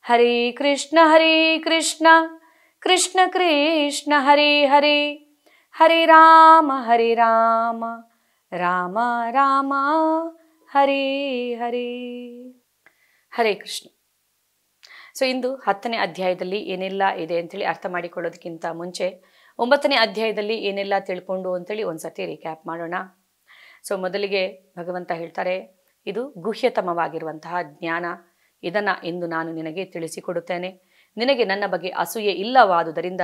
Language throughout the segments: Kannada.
ಹರೇ ಕೃಷ್ಣ ಕೃಷ್ಣ ಕೃಷ್ಣ ಹರೇ ಹರೇ, ಹರೇ ರಾಮ ರಾಮ ರಾಮ ಹರೇ ಹರೇ. ಹರೇ ಕೃಷ್ಣ. ಸೊ ಇಂದು 10ನೇ ಅಧ್ಯಾಯದಲ್ಲಿ ಏನೆಲ್ಲ ಇದೆ ಅಂತೇಳಿ ಅರ್ಥ ಮಾಡಿಕೊಳ್ಳೋದಕ್ಕಿಂತ ಮುಂಚೆ 9ನೇ ಅಧ್ಯಾಯದಲ್ಲಿ ಏನೆಲ್ಲ ತಿಳ್ಕೊಂಡು ಅಂತೇಳಿ ಒಂದ್ಸತಿ ರೀಕ್ಯಾಪ್ ಮಾಡೋಣ. ಸೊ ಮೊದಲಿಗೆ ಭಗವಂತ ಹೇಳ್ತಾರೆ, ಇದು ಗುಹ್ಯತಮವಾಗಿರುವಂತಹ ಜ್ಞಾನ, ಇದನ್ನು ಇಂದು ನಾನು ನಿನಗೆ ತಿಳಿಸಿಕೊಡುತ್ತೇನೆ. ನಿನಗೆ ನನ್ನ ಬಗ್ಗೆ ಅಸೂಯೆ ಇಲ್ಲವಾದುದರಿಂದ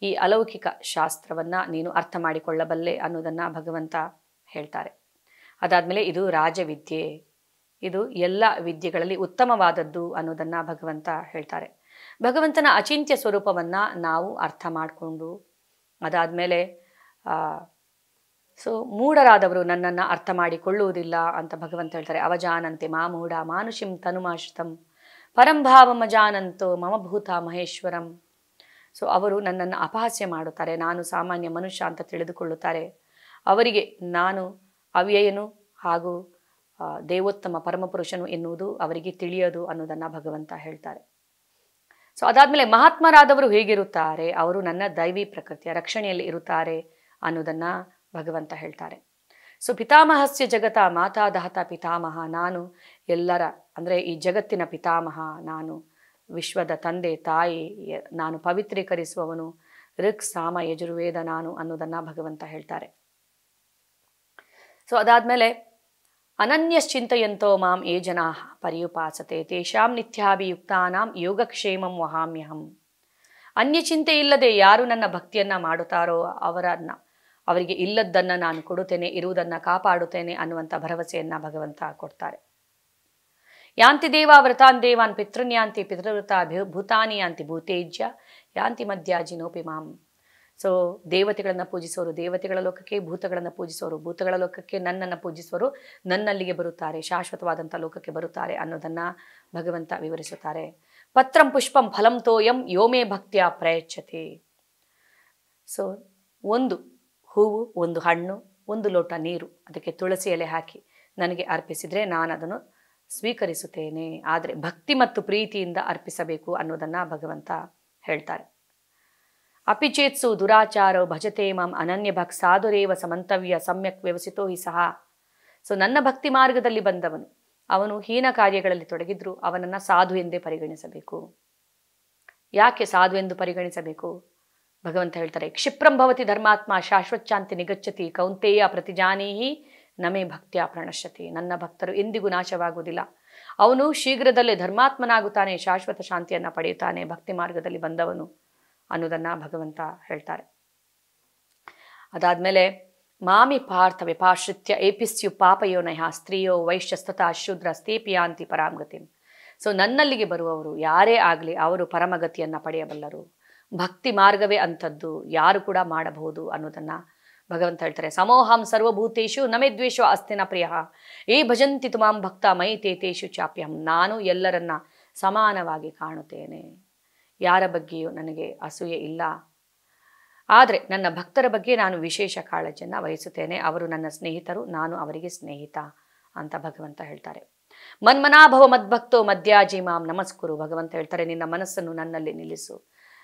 ಈ ಅಲೌಕಿಕ ಶಾಸ್ತ್ರವನ್ನು ನೀನು ಅರ್ಥ ಮಾಡಿಕೊಳ್ಳಬಲ್ಲೆ ಅನ್ನೋದನ್ನು ಭಗವಂತ ಹೇಳ್ತಾರೆ. ಅದಾದಮೇಲೆ ಇದು ರಾಜವಿದ್ಯೆ, ಇದು ಎಲ್ಲ ವಿದ್ಯೆಗಳಲ್ಲಿ ಉತ್ತಮವಾದದ್ದು ಅನ್ನೋದನ್ನು ಭಗವಂತ ಹೇಳ್ತಾರೆ. ಭಗವಂತನ ಅಚಿಂತ್ಯ ಸ್ವರೂಪವನ್ನು ನಾವು ಅರ್ಥ ಮಾಡಿಕೊಂಡು ಅದಾದಮೇಲೆ ಮೂಢರಾದವರು ನನ್ನನ್ನು ಅರ್ಥ ಮಾಡಿಕೊಳ್ಳುವುದಿಲ್ಲ ಅಂತ ಭಗವಂತ ಹೇಳ್ತಾರೆ. ಅವಜಾನಂತೆ ಮಾಮೂಢ ಮಾನುಷಿಂ ತನುಮಾಶ್ರಿತಂ ಪರಂಭಾವಮ ಜಾನಂತೋ ಮಮ ಭೂತ ಮಹೇಶ್ವರಂ. ಸೊ ಅವರು ನನ್ನನ್ನು ಅಪಹಾಸ್ಯ ಮಾಡುತ್ತಾರೆ, ನಾನು ಸಾಮಾನ್ಯ ಮನುಷ್ಯ ಅಂತ ತಿಳಿದುಕೊಳ್ಳುತ್ತಾರೆ. ಅವರಿಗೆ ನಾನು ಅವ್ಯಯನು ಹಾಗೂ ದೇವೋತ್ತಮ ಪರಮಪುರುಷನು ಎನ್ನುವುದು ಅವರಿಗೆ ತಿಳಿಯದು ಅನ್ನೋದನ್ನು ಭಗವಂತ ಹೇಳ್ತಾರೆ. ಸೊ ಅದಾದಮೇಲೆ ಮಹಾತ್ಮರಾದವರು ಹೇಗಿರುತ್ತಾರೆ, ಅವರು ನನ್ನ ದೈವಿ ಪ್ರಕೃತಿಯ ರಕ್ಷಣೆಯಲ್ಲಿ ಇರುತ್ತಾರೆ ಅನ್ನೋದನ್ನು ಭಗವಂತ ಹೇಳ್ತಾರೆ. ಸೊ ಪಿತಾಮಹಸ್ಯ ಜಗತ ಮಾತಾ ದಹತ ಪಿತಾಮಹ, ನಾನು ಎಲ್ಲರ ಅಂದರೆ ಈ ಜಗತ್ತಿನ ಪಿತಾಮಹ, ನಾನು ವಿಶ್ವದ ತಂದೆ ತಾಯಿ, ನಾನು ಪವಿತ್ರೀಕರಿಸುವವನು, ಋಕ್ ಸಾಮ ಯಜುರ್ವೇದ ನಾನು ಅನ್ನೋದನ್ನು ಭಗವಂತ ಹೇಳ್ತಾರೆ. ಸೊ ಅದಾದಮೇಲೆ ಅನನ್ಯಶ್ಚಿಂತಯಂತೋ ಮಾಂ ಯೇ ಜನಾಃ ಪರ್ಯುಪಾಸತೆ ತೇಷಾಂ ನಿತ್ಯಾಭಿಯುಕ್ತಾನಾಂ ಯೋಗಕ್ಷೇಮಂ ವಹಾಮ್ಯಹಂ. ಅನ್ಯಚಿಂತೆ ಇಲ್ಲದೆ ಯಾರು ನನ್ನ ಭಕ್ತಿಯನ್ನು ಮಾಡುತ್ತಾರೋ ಅವರಿಗೆ ಇಲ್ಲದ್ದನ್ನು ನಾನು ಕೊಡುತ್ತೇನೆ, ಇರುವುದನ್ನು ಕಾಪಾಡುತ್ತೇನೆ ಅನ್ನುವಂಥ ಭರವಸೆಯನ್ನು ಭಗವಂತ ಕೊಡ್ತಾರೆ. ಯಾಂತಿ ದೇವ ವ್ರತಾನ್ ದೇವಾನ್ ಪಿತೃನ್ ಯಾಂತಿ ಪಿತೃವ್ರತ ಭೂತಾನಿ ಯಾಂತಿ ಭೂತೇಜ್ಯ ಯಾಂತಿ ಮಧ್ಯಾಜಿನೋಪಿ ಮಾಂ. ಸೊ ದೇವತೆಗಳನ್ನು ಪೂಜಿಸೋರು ದೇವತೆಗಳ ಲೋಕಕ್ಕೆ, ಭೂತಗಳನ್ನು ಪೂಜಿಸೋರು ಭೂತಗಳ ಲೋಕಕ್ಕೆ, ನನ್ನನ್ನು ಪೂಜಿಸೋರು ನನ್ನಲ್ಲಿಗೆ ಬರುತ್ತಾರೆ, ಶಾಶ್ವತವಾದಂಥ ಲೋಕಕ್ಕೆ ಬರುತ್ತಾರೆ ಅನ್ನೋದನ್ನು ಭಗವಂತ ವಿವರಿಸುತ್ತಾರೆ. ಪತ್ರಂ ಪುಷ್ಪಂ ಫಲಂ ತೋಯಂ ಯೋಮೇ ಭಕ್ತಿಯ ಪ್ರಯಚ್ಛತೆ. ಸೊ ಒಂದು ಹೂವು, ಒಂದು ಹಣ್ಣು, ಒಂದು ಲೋಟ ನೀರು, ಅದಕ್ಕೆ ತುಳಸಿ ಎಲೆ ಹಾಕಿ ನನಗೆ ಅರ್ಪಿಸಿದರೆ ನಾನು ಅದನ್ನು ಸ್ವೀಕರಿಸುತ್ತೇನೆ. ಆದರೆ ಭಕ್ತಿ ಮತ್ತು ಪ್ರೀತಿಯಿಂದ ಅರ್ಪಿಸಬೇಕು ಅನ್ನೋದನ್ನು ಭಗವಂತ ಹೇಳ್ತಾರೆ. ಅಪಿಚೇತ್ಸು ದುರಾಚಾರೋ ಭಜತೆ ಮಾಂ ಅನನ್ಯ ಭಕ್ ಸಾಧುರೇವ ಸಮಂತವ್ಯ ಸಮ್ಯಕ್ ವ್ಯವಸಿತೋ ಹಿ ಸಹ. ಸೊ ನನ್ನ ಭಕ್ತಿ ಮಾರ್ಗದಲ್ಲಿ ಬಂದವನು, ಅವನು ಹೀನ ಕಾರ್ಯಗಳಲ್ಲಿ ತೊಡಗಿದ್ರು ಅವನನ್ನು ಸಾಧು ಎಂದೇ ಪರಿಗಣಿಸಬೇಕು. ಯಾಕೆ ಸಾಧು ಎಂದು ಪರಿಗಣಿಸಬೇಕು? ಭಗವಂತ ಹೇಳ್ತಾರೆ, ಕ್ಷಿಪ್ರಂ ಭವತಿ ಧರ್ಮಾತ್ಮ ಶಾಶ್ವಚ್ಚಾಂತಿ ನಿಗಚ್ಚತಿ ಕೌಂತೇಯ ಪ್ರತಿಜಾನೀಹಿ ನಮೇ ಭಕ್ತ್ಯಾ ಪ್ರಣಶ್ಯತಿ. ನನ್ನ ಭಕ್ತರು ಎಂದಿಗೂ ನಾಶವಾಗುವುದಿಲ್ಲ, ಅವನು ಶೀಘ್ರದಲ್ಲೇ ಧರ್ಮಾತ್ಮನಾಗುತ್ತಾನೆ, ಶಾಶ್ವತ ಶಾಂತಿಯನ್ನು ಪಡೆಯುತ್ತಾನೆ ಭಕ್ತಿ ಮಾರ್ಗದಲ್ಲಿ ಬಂದವನು ಅನ್ನೋದನ್ನು ಭಗವಂತ ಹೇಳ್ತಾರೆ. ಅದಾದಮೇಲೆ ಮಾಮಿ ಪಾರ್ಥ ವಿಪಾಶ್ರಿತ್ಯ ಏಪಿಸ್ಯು ಪಾಪಯೋನಯ ಸ್ತ್ರೀಯೋ ವೈಶ್ಯಸ್ತತಾ ಶೂದ್ರ ಸ್ಥೇಪಿಯಾಂತಿ ಪರಾಮಗತಿಂ. ಸೊ ನನ್ನಲ್ಲಿಗೆ ಬರುವವರು ಯಾರೇ ಆಗಲಿ ಅವರು ಪರಮಗತಿಯನ್ನು ಪಡೆಯಬಲ್ಲರು. ಭಕ್ತಿ ಮಾರ್ಗವೇ ಅಂಥದ್ದು, ಯಾರು ಕೂಡ ಮಾಡಬಹುದು ಅನ್ನೋದನ್ನು ಭಗವಂತ ಹೇಳ್ತಾರೆ. ಸಮೋಹಂ ಸರ್ವಭೂತೇಶು ನಮೇ ದ್ವೇಷೋ ಅಸ್ತಿನ ಪ್ರಿಯ ಏ ಭಜಂತಿ ತುಮಾಂ ಭಕ್ತ ಮೈ ತೇತೇಶು ಚಾಪ್ಯಹಂ. ನಾನು ಎಲ್ಲರನ್ನ ಸಮಾನವಾಗಿ ಕಾಣುತ್ತೇನೆ, ಯಾರ ಬಗ್ಗೆಯೂ ನನಗೆ ಅಸೂಯೆ ಇಲ್ಲ. ಆದರೆ ನನ್ನ ಭಕ್ತರ ಬಗ್ಗೆ ನಾನು ವಿಶೇಷ ಕಾಳಜಿಯನ್ನು ವಹಿಸುತ್ತೇನೆ, ಅವರು ನನ್ನ ಸ್ನೇಹಿತರು, ನಾನು ಅವರಿಗೆ ಸ್ನೇಹಿತ ಅಂತ ಭಗವಂತ ಹೇಳ್ತಾರೆ. ಮನ್ಮನಾಭವ ಮದ್ಭಕ್ತೋ ಮಧ್ಯಾಜಿ ಮಾಂ ನಮಸ್ಕುರು. ಭಗವಂತ ಹೇಳ್ತಾರೆ, ನಿನ್ನ ಮನಸ್ಸನ್ನು ನನ್ನಲ್ಲಿ ನಿಲ್ಲಿಸು,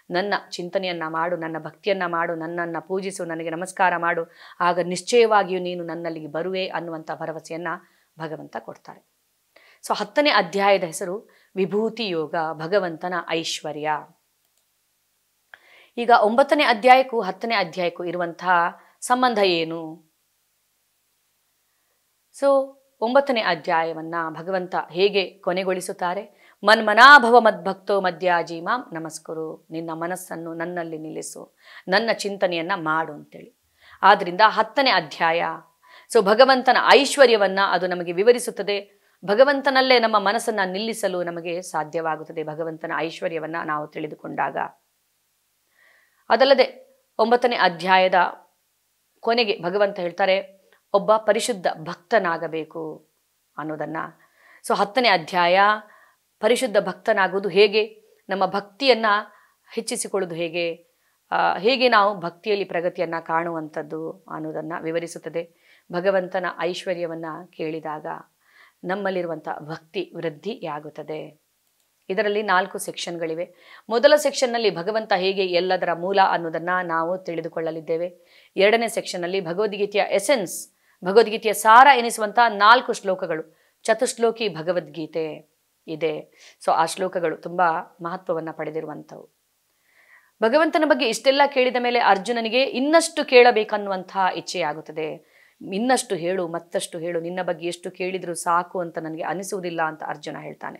ನನ್ನ ಚಿಂತನೆಯನ್ನು ಮಾಡು, ನನ್ನ ಭಕ್ತಿಯನ್ನು ಮಾಡು, ನನ್ನನ್ನು ಪೂಜಿಸು, ನನಗೆ ನಮಸ್ಕಾರ ಮಾಡು, ಆಗ ನಿಶ್ಚಯವಾಗಿಯೂ ನೀನು ನನ್ನಲ್ಲಿಗೆ ಬರುವೆ ಅನ್ನುವಂಥ ಭರವಸೆಯನ್ನು ಭಗವಂತ ಕೊಡ್ತಾರೆ. ಸೊ 10ನೇ ಅಧ್ಯಾಯದ ಹೆಸರು ವಿಭೂತಿ ಯೋಗ, ಭಗವಂತನ ಐಶ್ವರ್ಯ. ಈಗ 9ನೇ ಅಧ್ಯಾಯಕ್ಕೂ 10ನೇ ಅಧ್ಯಾಯಕ್ಕೂ ಇರುವಂತಹ ಸಂಬಂಧ ಏನು? ಸೊ 9ನೇ ಅಧ್ಯಾಯವನ್ನು ಭಗವಂತ ಹೇಗೆ ಕೊನೆಗೊಳಿಸುತ್ತಾರೆ? ಮನ್ಮನಾಭವ ಮದ್ಭಕ್ತೋ ಮಧ್ಯಾಜಿ ಮಾಂ ನಮಸ್ಕುರು. ನಿನ್ನ ಮನಸ್ಸನ್ನು ನನ್ನಲ್ಲಿ ನಿಲ್ಲಿಸು, ನನ್ನ ಚಿಂತನೆಯನ್ನು ಮಾಡು ಅಂತೇಳಿ. ಆದ್ದರಿಂದ 10ನೇ ಅಧ್ಯಾಯ ಸೊ ಭಗವಂತನ ಐಶ್ವರ್ಯವನ್ನು ಅದು ನಮಗೆ ವಿವರಿಸುತ್ತದೆ. ಭಗವಂತನಲ್ಲೇ ನಮ್ಮ ಮನಸ್ಸನ್ನು ನಿಲ್ಲಿಸಲು ನಮಗೆ ಸಾಧ್ಯವಾಗುತ್ತದೆ ಭಗವಂತನ ಐಶ್ವರ್ಯವನ್ನು ನಾವು ತಿಳಿದುಕೊಂಡಾಗ. ಅದಲ್ಲದೆ 9ನೇ ಅಧ್ಯಾಯದ ಕೊನೆಗೆ ಭಗವಂತ ಹೇಳ್ತಾರೆ, ಒಬ್ಬ ಪರಿಶುದ್ಧ ಭಕ್ತನಾಗಬೇಕು ಅನ್ನೋದನ್ನು. ಸೊ 10ನೇ ಅಧ್ಯಾಯ ಪರಿಶುದ್ಧ ಭಕ್ತನಾಗುವುದು ಹೇಗೆ? ನಮ್ಮ ಭಕ್ತಿಯನ್ನು ಹೆಚ್ಚಿಸಿಕೊಳ್ಳೋದು ಹೇಗೆ, ಹೇಗೆ ನಾವು ಭಕ್ತಿಯಲ್ಲಿ ಪ್ರಗತಿಯನ್ನು ಕಾಣುವಂಥದ್ದು ಅನ್ನೋದನ್ನು ವಿವರಿಸುತ್ತದೆ. ಭಗವಂತನ ಐಶ್ವರ್ಯವನ್ನು ಕೇಳಿದಾಗ ನಮ್ಮಲ್ಲಿರುವಂಥ ಭಕ್ತಿ ವೃದ್ಧಿಯಾಗುತ್ತದೆ. ಇದರಲ್ಲಿ 4 ಸೆಕ್ಷನ್ಗಳಿವೆ. ಮೊದಲ ಸೆಕ್ಷನ್ನಲ್ಲಿ ಭಗವಂತ ಹೇಗೆ ಎಲ್ಲದರ ಮೂಲ ಅನ್ನೋದನ್ನು ನಾವು ತಿಳಿದುಕೊಳ್ಳಲಿದ್ದೇವೆ. 2ನೇ ಸೆಕ್ಷನ್ನಲ್ಲಿ ಭಗವದ್ಗೀತೆಯ ಎಸೆನ್ಸ್, ಭಗವದ್ಗೀತೆಯ ಸಾರ ಎನಿಸುವಂಥ 4 ಶ್ಲೋಕಗಳು, ಚತುಶ್ಲೋಕಿ ಭಗವದ್ಗೀತೆ ಇದೆ. ಸೊ ಆ ಶ್ಲೋಕಗಳು ತುಂಬ ಮಹತ್ವವನ್ನು ಪಡೆದಿರುವಂಥವು. ಭಗವಂತನ ಬಗ್ಗೆ ಇಷ್ಟೆಲ್ಲ ಕೇಳಿದ ಮೇಲೆ ಅರ್ಜುನನಿಗೆ ಇನ್ನಷ್ಟು ಕೇಳಬೇಕನ್ನುವಂತಹ ಇಚ್ಛೆಯಾಗುತ್ತದೆ. ಇನ್ನಷ್ಟು ಹೇಳು, ಮತ್ತಷ್ಟು ಹೇಳು, ನಿನ್ನ ಬಗ್ಗೆ ಎಷ್ಟು ಕೇಳಿದರೂ ಸಾಕು ಅಂತ ನನಗೆ ಅನಿಸುವುದಿಲ್ಲ ಅಂತ ಅರ್ಜುನ ಹೇಳ್ತಾನೆ.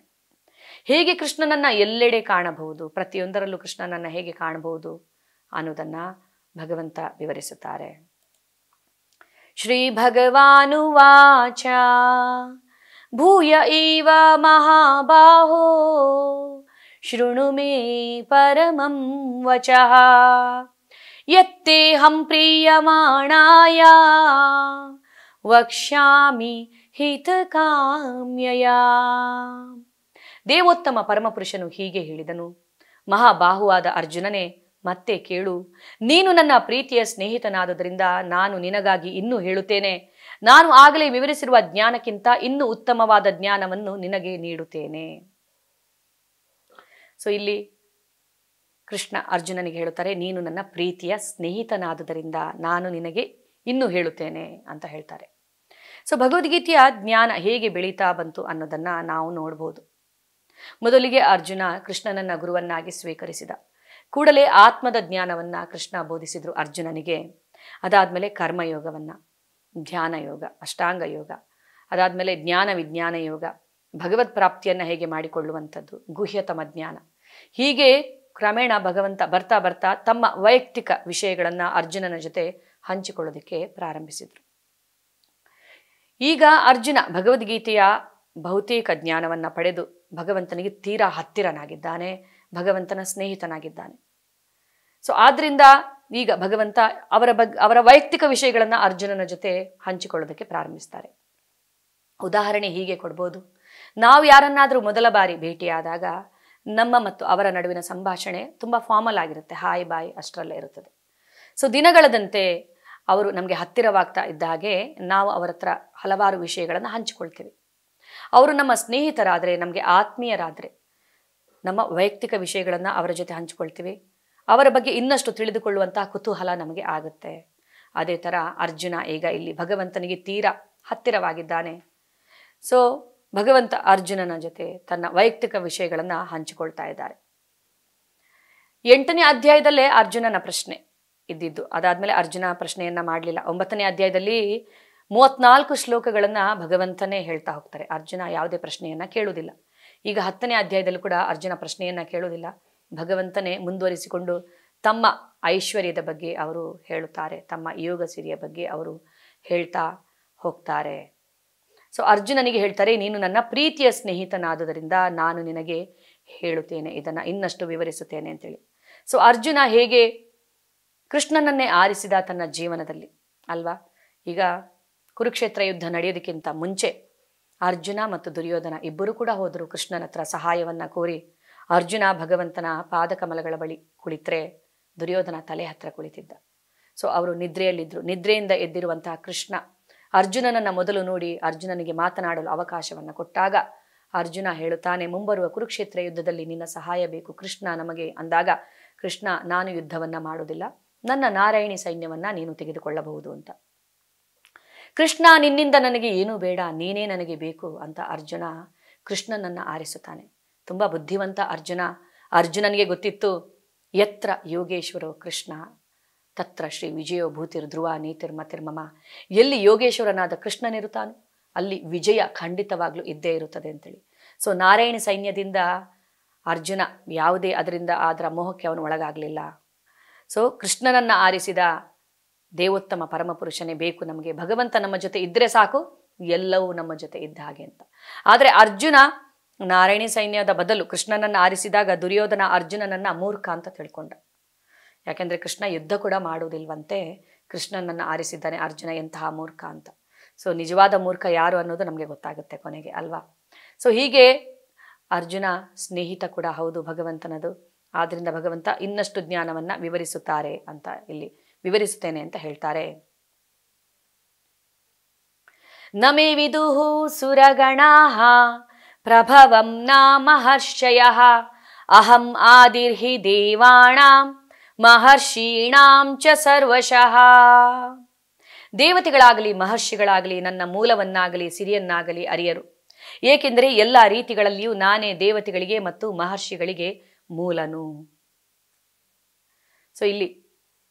ಹೇಗೆ ಕೃಷ್ಣನನ್ನ ಎಲ್ಲೆಡೆ ಕಾಣಬಹುದು, ಪ್ರತಿಯೊಂದರಲ್ಲೂ ಕೃಷ್ಣನನ್ನ ಹೇಗೆ ಕಾಣಬಹುದು ಅನ್ನೋದನ್ನ ಭಗವಂತ ವಿವರಿಸುತ್ತಾರೆ. ಶ್ರೀ ಭಗವಾನುವಾಚ ಭೂಯ ಇವ ಮಹಾಬಾಹೋ ಶೃಣು ಮೇ ಪರಮಂ ವಚಃ ಯತ್ತೇಹಂ ಪ್ರೀಯಮಾಣಾಯ ವಕ್ಷ್ಯಾಮಿ ಹಿತಕಾಮ್ಯಯ. ದೇವೋತ್ತಮ ಪರಮಪುರುಷನು ಹೀಗೆ ಹೇಳಿದನು, ಮಹಾಬಾಹುವಾದ ಅರ್ಜುನನೇ, ಮತ್ತೆ ಕೇಳು. ನೀನು ನನ್ನ ಪ್ರೀತಿಯ ಸ್ನೇಹಿತನಾದುದರಿಂದ ನಾನು ನಿನಗಾಗಿ ಇನ್ನೂ ಹೇಳುತ್ತೇನೆ. ನಾನು ಆಗಲೇ ವಿವರಿಸಿರುವ ಜ್ಞಾನಕ್ಕಿಂತ ಇನ್ನೂ ಉತ್ತಮವಾದ ಜ್ಞಾನವನ್ನು ನಿನಗೆ ನೀಡುತ್ತೇನೆ. ಸೊ ಇಲ್ಲಿ ಕೃಷ್ಣ ಅರ್ಜುನನಿಗೆ ಹೇಳುತ್ತಾರೆ, ನೀನು ನನ್ನ ಪ್ರೀತಿಯ ಸ್ನೇಹಿತನಾದುದರಿಂದ ನಾನು ನಿನಗೆ ಇನ್ನೂ ಹೇಳುತ್ತೇನೆ ಅಂತ ಹೇಳ್ತಾರೆ. ಸೊ ಭಗವದ್ಗೀತೆಯ ಜ್ಞಾನ ಹೇಗೆ ಬೆಳೀತಾ ಬಂತು ಅನ್ನೋದನ್ನ ನಾವು ನೋಡ್ಬೋದು. ಮೊದಲಿಗೆ ಅರ್ಜುನ ಕೃಷ್ಣನನ್ನ ಗುರುವನ್ನಾಗಿ ಸ್ವೀಕರಿಸಿದ ಕೂಡಲೇ ಆತ್ಮದ ಜ್ಞಾನವನ್ನ ಕೃಷ್ಣ ಬೋಧಿಸಿದ್ರು ಅರ್ಜುನನಿಗೆ. ಅದಾದ್ಮೇಲೆ ಕರ್ಮಯೋಗವನ್ನ, ಧ್ಯಾನ ಯೋಗ, ಅಷ್ಟಾಂಗ ಯೋಗ, ಅದಾದ್ಮೇಲೆ ಜ್ಞಾನ ವಿಜ್ಞಾನ ಯೋಗ, ಭಗವತ್ ಪ್ರಾಪ್ತಿಯನ್ನ ಹೇಗೆ ಮಾಡಿಕೊಳ್ಳುವಂಥದ್ದು, ಗುಹ್ಯತಮ ಜ್ಞಾನ, ಹೀಗೆ ಕ್ರಮೇಣ ಭಗವಂತ ಬರ್ತಾ ಬರ್ತಾ ತಮ್ಮ ವೈಯಕ್ತಿಕ ವಿಷಯಗಳನ್ನ ಅರ್ಜುನನ ಜೊತೆ ಹಂಚಿಕೊಳ್ಳೋದಕ್ಕೆ ಪ್ರಾರಂಭಿಸಿದ್ರು. ಈಗ ಅರ್ಜುನ ಭಗವದ್ಗೀತೆಯ ಬಹುತೇಕ ಜ್ಞಾನವನ್ನ ಪಡೆದು ಭಗವಂತನಿಗೆ ತೀರಾ ಹತ್ತಿರನಾಗಿದ್ದಾನೆ, ಭಗವಂತನ ಸ್ನೇಹಿತನಾಗಿದ್ದಾನೆ. ಸೊ ಆದ್ರಿಂದ ಈಗ ಭಗವಂತ ಅವರ ವೈಯಕ್ತಿಕ ವಿಷಯಗಳನ್ನ ಅರ್ಜುನನ ಜೊತೆ ಹಂಚಿಕೊಳ್ಳೋದಕ್ಕೆ ಪ್ರಾರಂಭಿಸ್ತಾರೆ. ಉದಾಹರಣೆ ಹೀಗೆ ಕೊಡ್ಬೋದು. ನಾವು ಯಾರನ್ನಾದ್ರೂ ಮೊದಲ ಬಾರಿ ಭೇಟಿಯಾದಾಗ ನಮ್ಮ ಮತ್ತು ಅವರ ನಡುವಿನ ಸಂಭಾಷಣೆ ತುಂಬಾ ಫಾರ್ಮಲ್ ಆಗಿರುತ್ತೆ, ಹಾಯ್ ಬಾಯ್ ಅಷ್ಟರಲ್ಲೇ ಇರುತ್ತದೆ. ಸೊ ದಿನಗಳದಂತೆ ಅವರು ನಮಗೆ ಹತ್ತಿರವಾಗ್ತಾ ಇದ್ದ ಹಾಗೆ ನಾವು ಅವರ ಹತ್ರ ಹಲವಾರು ವಿಷಯಗಳನ್ನು ಹಂಚಿಕೊಳ್ತೀವಿ. ಅವರು ನಮ್ಮ ಸ್ನೇಹಿತರಾದರೆ, ನಮಗೆ ಆತ್ಮೀಯರಾದರೆ ನಮ್ಮ ವೈಯಕ್ತಿಕ ವಿಷಯಗಳನ್ನು ಅವರ ಜೊತೆ ಹಂಚಿಕೊಳ್ತೀವಿ. ಅವರ ಬಗ್ಗೆ ಇನ್ನಷ್ಟು ತಿಳಿದುಕೊಳ್ಳುವಂತಹ ಕುತೂಹಲ ನಮಗೆ ಆಗುತ್ತೆ. ಅದೇ ಥರ ಅರ್ಜುನ ಈಗ ಇಲ್ಲಿ ಭಗವಂತನಿಗೆ ತೀರಾ ಹತ್ತಿರವಾಗಿದ್ದಾನೆ. ಸೊ ಭಗವಂತ ಅರ್ಜುನನ ಜೊತೆ ತನ್ನ ವೈಯಕ್ತಿಕ ವಿಷಯಗಳನ್ನು ಹಂಚಿಕೊಳ್ತಾ ಇದ್ದಾರೆ. 8ನೇ ಅಧ್ಯಾಯದಲ್ಲೇ ಅರ್ಜುನನ ಪ್ರಶ್ನೆ ಇದ್ದಿದ್ದು. ಅದಾದ್ಮೇಲೆ ಅರ್ಜುನ ಪ್ರಶ್ನೆಯನ್ನ ಮಾಡಲಿಲ್ಲ. 9ನೇ ಅಧ್ಯಾಯದಲ್ಲಿ 34 ಶ್ಲೋಕಗಳನ್ನ ಭಗವಂತನೇ ಹೇಳ್ತಾ ಹೋಗ್ತಾರೆ. ಅರ್ಜುನ ಯಾವುದೇ ಪ್ರಶ್ನೆಯನ್ನ ಕೇಳುವುದಿಲ್ಲ. ಈಗ 10ನೇ ಅಧ್ಯಾಯದಲ್ಲೂ ಕೂಡ ಅರ್ಜುನ ಪ್ರಶ್ನೆಯನ್ನ ಕೇಳುವುದಿಲ್ಲ. ಭಗವಂತನೇ ಮುಂದುವರಿಸಿಕೊಂಡು ತಮ್ಮ ಐಶ್ವರ್ಯದ ಬಗ್ಗೆ ಅವರು ಹೇಳುತ್ತಾರೆ, ತಮ್ಮ ಯೋಗ ಸಿರಿಯ ಬಗ್ಗೆ ಅವರು ಹೇಳ್ತಾ ಹೋಗ್ತಾರೆ. ಸೊ ಅರ್ಜುನನಿಗೆ ಹೇಳ್ತಾರೆ, ನೀನು ನನ್ನ ಪ್ರೀತಿಯ ಸ್ನೇಹಿತನಾದುದರಿಂದ ನಾನು ನಿನಗೆ ಹೇಳುತ್ತೇನೆ, ಇದನ್ನ ಇನ್ನಷ್ಟು ವಿವರಿಸುತ್ತೇನೆ ಅಂತೇಳಿ. ಸೊ ಅರ್ಜುನ ಹೇಗೆ ಕೃಷ್ಣನನ್ನೇ ಆರಿಸಿದ ತನ್ನ ಜೀವನದಲ್ಲಿ ಅಲ್ವಾ. ಈಗ ಕುರುಕ್ಷೇತ್ರ ಯುದ್ಧ ನಡೆಯೋದಕ್ಕಿಂತ ಮುಂಚೆ ಅರ್ಜುನ ಮತ್ತು ದುರ್ಯೋಧನ ಇಬ್ಬರು ಕೂಡ ಹೋದರು ಕೃಷ್ಣನ ಹತ್ರ ಸಹಾಯವನ್ನ ಕೋರಿ. ಅರ್ಜುನ ಭಗವಂತನ ಪಾದಕಮಲಗಳ ಬಳಿ ಕುಳಿತರೆ ದುರ್ಯೋಧನ ತಲೆ ಹತ್ರ ಕುಳಿತಿದ್ದ. ಸೊ ಅವರು ನಿದ್ರೆಯಲ್ಲಿದ್ದರು. ನಿದ್ರೆಯಿಂದ ಎದ್ದಿರುವಂತಹ ಕೃಷ್ಣ ಅರ್ಜುನನನ್ನ ಮೊದಲು ನೋಡಿ ಅರ್ಜುನನಿಗೆ ಮಾತನಾಡಲು ಅವಕಾಶವನ್ನ ಕೊಟ್ಟಾಗ ಅರ್ಜುನ ಹೇಳುತ್ತಾನೆ, ಮುಂಬರುವ ಕುರುಕ್ಷೇತ್ರ ಯುದ್ಧದಲ್ಲಿ ನಿನ್ನ ಸಹಾಯ ಬೇಕು ಕೃಷ್ಣ ನಮಗೆ ಅಂದಾಗ ಕೃಷ್ಣ, ನಾನು ಯುದ್ಧವನ್ನ ಮಾಡುವುದಿಲ್ಲ, ನನ್ನ ನಾರಾಯಣಿ ಸೈನ್ಯವನ್ನ ನೀನು ತೆಗೆದುಕೊಳ್ಳಬಹುದು ಅಂತ. ಕೃಷ್ಣ, ನಿನ್ನಿಂದ ನನಗೆ ಏನೂ ಬೇಡ, ನೀನೇ ನನಗೆ ಬೇಕು ಅಂತ ಅರ್ಜುನ ಕೃಷ್ಣನನ್ನ ಆರಿಸುತ್ತಾನೆ. ತುಂಬಾ ಬುದ್ಧಿವಂತ ಅರ್ಜುನ. ಅರ್ಜುನನಿಗೆ ಗೊತ್ತಿತ್ತು, ಯತ್ರ ಯೋಗೇಶ್ವರೋ ಕೃಷ್ಣ ತತ್ರ ಶ್ರೀ ವಿಜಯೋ ಭೂತಿರ್ ಧ್ರುವ ನೀತಿರ್ ಮತಿರ್ಮಮ. ಎಲ್ಲಿ ಯೋಗೇಶ್ವರನಾದ ಕೃಷ್ಣನಿರುತ್ತಾನೋ ಅಲ್ಲಿ ವಿಜಯ ಖಂಡಿತವಾಗ್ಲೂ ಇದ್ದೇ ಇರುತ್ತದೆ ಅಂತೇಳಿ. ಸೊ ನಾರಾಯಣಿ ಸೈನ್ಯದಿಂದ ಅರ್ಜುನ ಯಾವುದೇ ಅದರ ಮೋಹಕ್ಕೆ ಅವನು ಒಳಗಾಗಲಿಲ್ಲ. ಸೊ ಕೃಷ್ಣನನ್ನ ಆರಿಸಿದ ದೇವೋತ್ತಮ ಪರಮಪುರುಷನೇ ಬೇಕು ನಮಗೆ, ಭಗವಂತ ನಮ್ಮ ಜೊತೆ ಇದ್ರೆ ಸಾಕು, ಎಲ್ಲವೂ ನಮ್ಮ ಜೊತೆ ಇದ್ದ ಹಾಗೆ ಅಂತ. ಆದರೆ ಅರ್ಜುನ ನಾರಾಯಣಿ ಸೈನ್ಯದ ಬದಲು ಕೃಷ್ಣನನ್ನ ಆರಿಸಿದಾಗ ದುರ್ಯೋಧನ ಅರ್ಜುನನನ್ನ ಮೂರ್ಖ ಅಂತ ತಿಳ್ಕೊಂಡ. ಯಾಕೆಂದ್ರೆ ಕೃಷ್ಣ ಯುದ್ಧ ಕೂಡ ಮಾಡುವುದಿಲ್ವಂತೆ, ಕೃಷ್ಣನನ್ನ ಆರಿಸಿದ್ದಾನೆ ಅರ್ಜುನ, ಎಂತಹ ಮೂರ್ಖ ಅಂತ. ಸೊ ನಿಜವಾದ ಮೂರ್ಖ ಯಾರು ಅನ್ನೋದು ನಮಗೆ ಗೊತ್ತಾಗುತ್ತೆ ಕೊನೆಗೆ ಅಲ್ವಾ. ಸೊ ಹೀಗೆ ಅರ್ಜುನ ಸ್ನೇಹಿತ ಕೂಡ ಹೌದು ಭಗವಂತನದು. ಆದ್ರಿಂದ ಭಗವಂತ ಇನ್ನಷ್ಟು ಜ್ಞಾನವನ್ನ ವಿವರಿಸುತ್ತಾರೆ ಅಂತ ಇಲ್ಲಿ ವಿವರಿಸುತ್ತೇನೆ ಅಂತ ಹೇಳ್ತಾರೆ. ನಮೇ ವಿದುಃ ಸುರಗಣಾಃ ಪ್ರಭವಂ ನ ಮಹರ್ಷಯಃ ಅಹಂ ಆದಿರ್ಹಿ ದೇವಾಣಾಂ ಮಹರ್ಷೀಣಾಂ ಚ ಸರ್ವಶಃ. ದೇವತೆಗಳಾಗಲಿ ಮಹರ್ಷಿಗಳಾಗಲಿ ನನ್ನ ಮೂಲವನ್ನಾಗಲಿ ಸಿರಿಯನ್ನಾಗಲಿ ಅರಿಯರು, ಏಕೆಂದರೆ ಎಲ್ಲ ರೀತಿಗಳಲ್ಲಿಯೂ ನಾನೇ ದೇವತೆಗಳಿಗೆ ಮತ್ತು ಮಹರ್ಷಿಗಳಿಗೆ ಮೂಲನು. ಸೊ ಇಲ್ಲಿ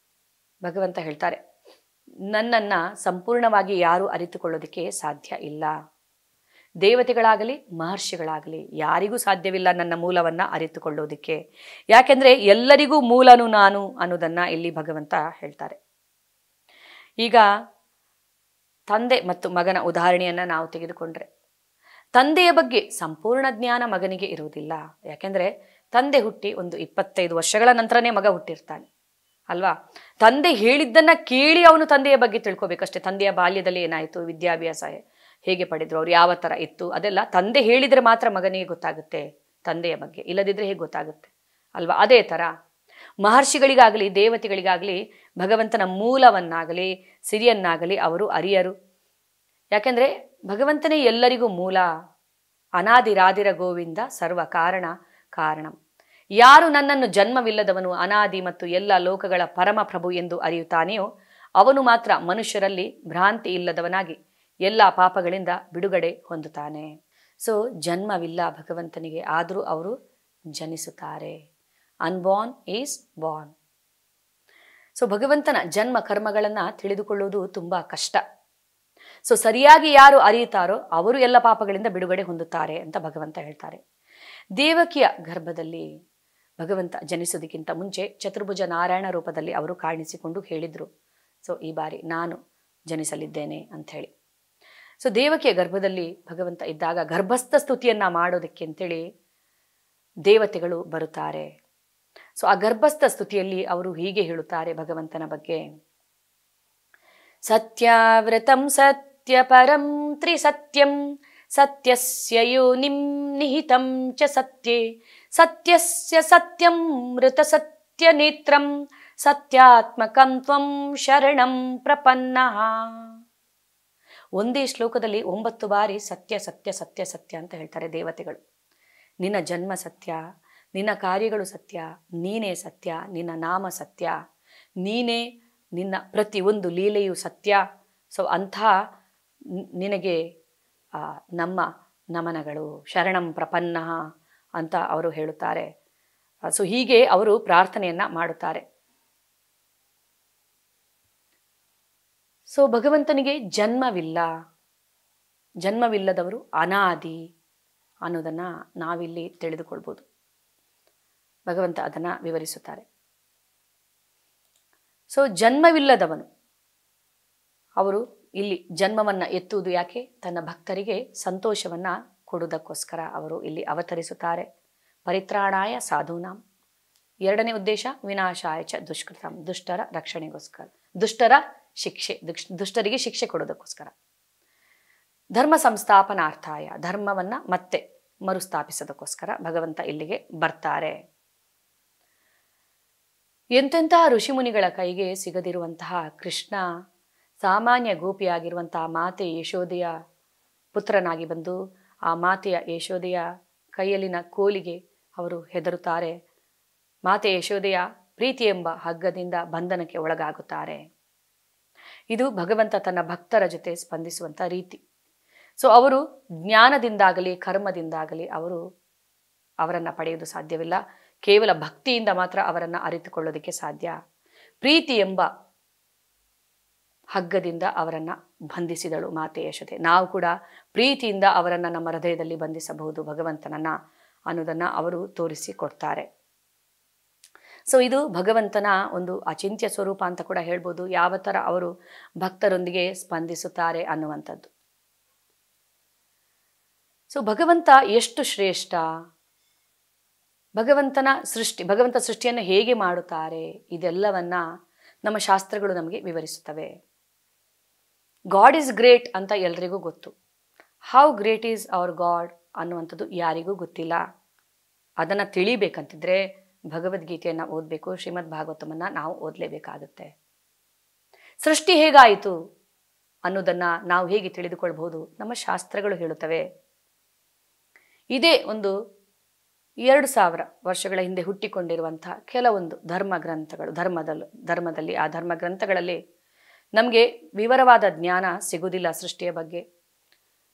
ಭಗವಂತ ಹೇಳ್ತಾರೆ, ನನ್ನನ್ನ ಸಂಪೂರ್ಣವಾಗಿ ಯಾರು ಅರಿತುಕೊಳ್ಳೋದಕ್ಕೆ ಸಾಧ್ಯ ಇಲ್ಲ. ದೇವತೆಗಳಾಗಲಿ ಮಹರ್ಷಿಗಳಾಗಲಿ ಯಾರಿಗೂ ಸಾಧ್ಯವಿಲ್ಲ ನನ್ನ ಮೂಲವನ್ನ ಅರಿತುಕೊಳ್ಳೋದಕ್ಕೆ. ಯಾಕೆಂದ್ರೆ ಎಲ್ಲರಿಗೂ ಮೂಲನು ನಾನು ಅನ್ನೋದನ್ನ ಇಲ್ಲಿ ಭಗವಂತ ಹೇಳ್ತಾರೆ. ಈಗ ತಂದೆ ಮತ್ತು ಮಗನ ಉದಾಹರಣೆಯನ್ನ ನಾವು ತೆಗೆದುಕೊಂಡ್ರೆ, ತಂದೆಯ ಬಗ್ಗೆ ಸಂಪೂರ್ಣ ಜ್ಞಾನ ಮಗನಿಗೆ ಇರುವುದಿಲ್ಲ. ಯಾಕೆಂದ್ರೆ ತಂದೆ ಹುಟ್ಟಿ ಒಂದು 25 ವರ್ಷಗಳ ನಂತರನೇ ಮಗ ಹುಟ್ಟಿರ್ತಾನೆ ಅಲ್ವಾ. ತಂದೆ ಹೇಳಿದ್ದನ್ನ ಕೇಳಿ ಅವನು ತಂದೆಯ ಬಗ್ಗೆ ತಿಳ್ಕೊಬೇಕಷ್ಟೇ. ತಂದೆಯ ಬಾಲ್ಯದಲ್ಲಿ ಏನಾಯಿತು, ವಿದ್ಯಾಭ್ಯಾಸ ಹೇಗೆ ಪಡೆದ್ರು, ಅವ್ರು ಯಾವ ಥರ ಇತ್ತು, ಅದೆಲ್ಲ ತಂದೆ ಹೇಳಿದರೆ ಮಾತ್ರ ಮಗನಿಗೆ ಗೊತ್ತಾಗುತ್ತೆ ತಂದೆಯ ಬಗ್ಗೆ, ಇಲ್ಲದಿದ್ದರೆ ಹೇಗೆ ಗೊತ್ತಾಗುತ್ತೆ ಅಲ್ವಾ. ಅದೇ ಥರ ಮಹರ್ಷಿಗಳಿಗಾಗಲಿ ದೇವತೆಗಳಿಗಾಗಲಿ ಭಗವಂತನ ಮೂಲವನ್ನಾಗಲಿ ಸಿರಿಯನ್ನಾಗಲಿ ಅವರು ಅರಿಯರು. ಯಾಕೆಂದರೆ ಭಗವಂತನೇ ಎಲ್ಲರಿಗೂ ಮೂಲ. ಅನಾದಿರಾದಿರ ಗೋವಿಂದ ಸರ್ವ ಕಾರಣ ಕಾರಣಂ. ಯಾರು ನನ್ನನ್ನು ಜನ್ಮವಿಲ್ಲದವನು, ಅನಾದಿ ಮತ್ತು ಎಲ್ಲ ಲೋಕಗಳ ಪರಮ ಪ್ರಭು ಎಂದು ಅರಿಯುತ್ತಾನೆಯೋ ಅವನು ಮಾತ್ರ ಮನುಷ್ಯರಲ್ಲಿ ಭ್ರಾಂತಿ ಇಲ್ಲದವನಾಗಿ ಎಲ್ಲ ಪಾಪಗಳಿಂದ ಬಿಡುಗಡೆ ಹೊಂದುತ್ತಾನೆ. ಸೊ ಜನ್ಮವಿಲ್ಲ ಭಗವಂತನಿಗೆ, ಆದರೂ ಅವರು ಜನಿಸುತ್ತಾರೆ. Unborn is born. ಸೊ ಭಗವಂತನ ಜನ್ಮ ಕರ್ಮಗಳನ್ನು ತಿಳಿದುಕೊಳ್ಳುವುದು ತುಂಬ ಕಷ್ಟ. ಸೊ ಸರಿಯಾಗಿ ಯಾರು ಅರಿಯುತ್ತಾರೋ ಅವರು ಎಲ್ಲ ಪಾಪಗಳಿಂದ ಬಿಡುಗಡೆ ಹೊಂದುತ್ತಾರೆ ಅಂತ ಭಗವಂತ ಹೇಳ್ತಾರೆ. ದೇವಕಿಯ ಗರ್ಭದಲ್ಲಿ ಭಗವಂತ ಜನಿಸೋದಕ್ಕಿಂತ ಮುಂಚೆ ಚತುರ್ಭುಜ ನಾರಾಯಣ ರೂಪದಲ್ಲಿ ಅವರು ಕಾಣಿಸಿಕೊಂಡು ಹೇಳಿದರು, ಸೊ ಈ ಬಾರಿ ನಾನು ಜನಿಸಲಿದ್ದೇನೆ ಅಂಥೇಳಿ. ಸೊ ದೇವಕಿಯ ಗರ್ಭದಲ್ಲಿ ಭಗವಂತ ಇದ್ದಾಗ ಗರ್ಭಸ್ಥ ಸ್ತುತಿಯನ್ನ ಮಾಡೋದಕ್ಕೆ ಅಂತೇಳಿ ದೇವತೆಗಳು ಬರುತ್ತಾರೆ. ಸೊ ಆ ಗರ್ಭಸ್ಥ ಸ್ತುತಿಯಲ್ಲಿ ಅವರು ಹೀಗೆ ಹೇಳುತ್ತಾರೆ ಭಗವಂತನ ಬಗ್ಗೆ, ಸತ್ಯಾವ್ರತಂ ಸತ್ಯಪರಂ ತ್ರಿಸತ್ಯಂ ಸತ್ಯಸ್ಯ ಯೋನಿಂ ನಿಹಿತಂ ಚ ಸತ್ಯೇ ಸತ್ಯಸ್ಯ ಸತ್ಯಂ ಮೃತ ಸತ್ಯ ನೇತ್ರಂ ಸತ್ಯಾತ್ಮಕಂ ತ್ವಂ ಶರಣಂ ಪ್ರಪನ್ನಃ. ಒಂದೇ ಶ್ಲೋಕದಲ್ಲಿ 9 ಬಾರಿ ಸತ್ಯ ಸತ್ಯ ಸತ್ಯ ಸತ್ಯ ಅಂತ ಹೇಳ್ತಾರೆ ದೇವತೆಗಳು. ನಿನ್ನ ಜನ್ಮ ಸತ್ಯ, ನಿನ್ನ ಕಾರ್ಯಗಳು ಸತ್ಯ, ನೀನೇ ಸತ್ಯ, ನಿನ್ನ ನಾಮ ಸತ್ಯ, ನೀನೇ ನಿನ್ನ ಪ್ರತಿಯೊಂದು ಲೀಲೆಯು ಸತ್ಯ. ಸೊ ಅಂಥ ನಿನಗೆ ನಮ್ಮ ನಮನಗಳು, ಶರಣಂ ಪ್ರಪನ್ನಃ ಅಂತ ಅವರು ಹೇಳುತ್ತಾರೆ. ಸೊ ಹೀಗೆ ಅವರು ಪ್ರಾರ್ಥನೆಯನ್ನ ಮಾಡುತ್ತಾರೆ. ಸೊ ಭಗವಂತನಿಗೆ ಜನ್ಮವಿಲ್ಲ, ಜನ್ಮವಿಲ್ಲದವರು ಅನಾದಿ ಅನ್ನೋದನ್ನು ನಾವಿಲ್ಲಿ ತಿಳಿದುಕೊಳ್ಬೋದು. ಭಗವಂತ ಅದನ್ನು ವಿವರಿಸುತ್ತಾರೆ. ಸೊ ಜನ್ಮವಿಲ್ಲದವನು ಅವರು ಇಲ್ಲಿ ಜನ್ಮವನ್ನು ಎತ್ತುವುದು ಯಾಕೆ, ತನ್ನ ಭಕ್ತರಿಗೆ ಸಂತೋಷವನ್ನು ಕೊಡುವುದಕ್ಕೋಸ್ಕರ ಅವರು ಇಲ್ಲಿ ಅವತರಿಸುತ್ತಾರೆ. ಪರಿತ್ರಾಣಾಯ ಸಾಧೂನಾಂ, ಎರಡನೇ ಉದ್ದೇಶ ವಿನಾಶಾಯ ಚ ದುಷ್ಕೃತಂ, ದುಷ್ಟರ ರಕ್ಷಣೆಗೋಸ್ಕರ, ದುಷ್ಟರಿಗೆ ಶಿಕ್ಷೆ ಕೊಡೋದಕ್ಕೋಸ್ಕರ. ಧರ್ಮ ಸಂಸ್ಥಾಪನಾರ್ಥಾಯ, ಧರ್ಮವನ್ನು ಮತ್ತೆ ಮರುಸ್ಥಾಪಿಸೋದಕ್ಕೋಸ್ಕರ ಭಗವಂತ ಇಲ್ಲಿಗೆ ಬರ್ತಾರೆ. ಎಂತೆಂತಹ ಋಷಿಮುನಿಗಳ ಕೈಗೆ ಸಿಗದಿರುವಂತಹ ಕೃಷ್ಣ ಸಾಮಾನ್ಯ ಗೋಪಿಯಾಗಿರುವಂತಹ ಮಾತೆ ಯಶೋದೆಯ ಪುತ್ರನಾಗಿ ಬಂದು ಆ ಮಾತೆಯ ಯಶೋದೆಯ ಕೈಯಲ್ಲಿನ ಕೋಲಿಗೆ ಅವರು ಹೆದರುತ್ತಾರೆ. ಮಾತೆ ಯಶೋದೆಯ ಪ್ರೀತಿ ಎಂಬ ಹಗ್ಗದಿಂದ ಬಂಧನಕ್ಕೆ ಒಳಗಾಗುತ್ತಾರೆ. ಇದು ಭಗವಂತ ತನ್ನ ಭಕ್ತರ ಜೊತೆ ಸ್ಪಂದಿಸುವಂಥ ರೀತಿ. ಸೊ ಅವರು ಜ್ಞಾನದಿಂದಾಗಲಿ ಕರ್ಮದಿಂದಾಗಲಿ ಅವರನ್ನು ಪಡೆಯುವುದು ಸಾಧ್ಯವಿಲ್ಲ. ಕೇವಲ ಭಕ್ತಿಯಿಂದ ಮಾತ್ರ ಅವರನ್ನು ಅರಿತುಕೊಳ್ಳೋದಕ್ಕೆ ಸಾಧ್ಯ. ಪ್ರೀತಿ ಎಂಬ ಹಗ್ಗದಿಂದ ಅವರನ್ನು ಬಂಧಿಸಿದಳು ಮಾತೆ ಯಶೋದೆ. ನಾವು ಕೂಡ ಪ್ರೀತಿಯಿಂದ ಅವರನ್ನು ನಮ್ಮ ಹೃದಯದಲ್ಲಿ ಬಂಧಿಸಬಹುದು ಭಗವಂತನನ್ನ ಅನ್ನೋದನ್ನು ಅವರು ತೋರಿಸಿಕೊಡ್ತಾರೆ. ಸೊ ಇದು ಭಗವಂತನ ಒಂದು ಅಚಿಂತ್ಯ ಸ್ವರೂಪ ಅಂತ ಕೂಡ ಹೇಳ್ಬೋದು. ಯಾವ ಥರ ಅವರು ಭಕ್ತರೊಂದಿಗೆ ಸ್ಪಂದಿಸುತ್ತಾರೆ ಅನ್ನುವಂಥದ್ದು. ಸೊ ಭಗವಂತ ಎಷ್ಟು ಶ್ರೇಷ್ಠ, ಭಗವಂತ ಸೃಷ್ಟಿಯನ್ನು ಹೇಗೆ ಮಾಡುತ್ತಾರೆ, ಇದೆಲ್ಲವನ್ನ ನಮ್ಮ ಶಾಸ್ತ್ರಗಳು ನಮಗೆ ವಿವರಿಸುತ್ತವೆ. ಗಾಡ್ ಈಸ್ ಗ್ರೇಟ್ ಅಂತ ಎಲ್ರಿಗೂ ಗೊತ್ತು. How great is our God ಅನ್ನುವಂಥದ್ದು ಯಾರಿಗೂ ಗೊತ್ತಿಲ್ಲ. ಅದನ್ನು ತಿಳಿಬೇಕಂತಿದ್ರೆ ಭಗವದ್ಗೀತೆಯನ್ನು ಓದಬೇಕು, ಶ್ರೀಮದ್ ಭಾಗವತಮನ್ನು ನಾವು ಓದಲೇಬೇಕಾಗುತ್ತೆ. ಸೃಷ್ಟಿ ಹೇಗಾಯಿತು ಅನ್ನೋದನ್ನು ನಾವು ಹೇಗೆ ತಿಳಿದುಕೊಳ್ಬಹುದು? ನಮ್ಮ ಶಾಸ್ತ್ರಗಳು ಹೇಳುತ್ತವೆ. ಇದೇ ಒಂದು 2000 ವರ್ಷಗಳ ಹಿಂದೆ ಹುಟ್ಟಿಕೊಂಡಿರುವಂತಹ ಕೆಲವೊಂದು ಧರ್ಮಗ್ರಂಥಗಳು, ಧರ್ಮದಲ್ಲಿ ಆ ಧರ್ಮಗ್ರಂಥಗಳಲ್ಲಿ ನಮಗೆ ವಿವರವಾದ ಜ್ಞಾನ ಸಿಗುವುದಿಲ್ಲ ಸೃಷ್ಟಿಯ ಬಗ್ಗೆ.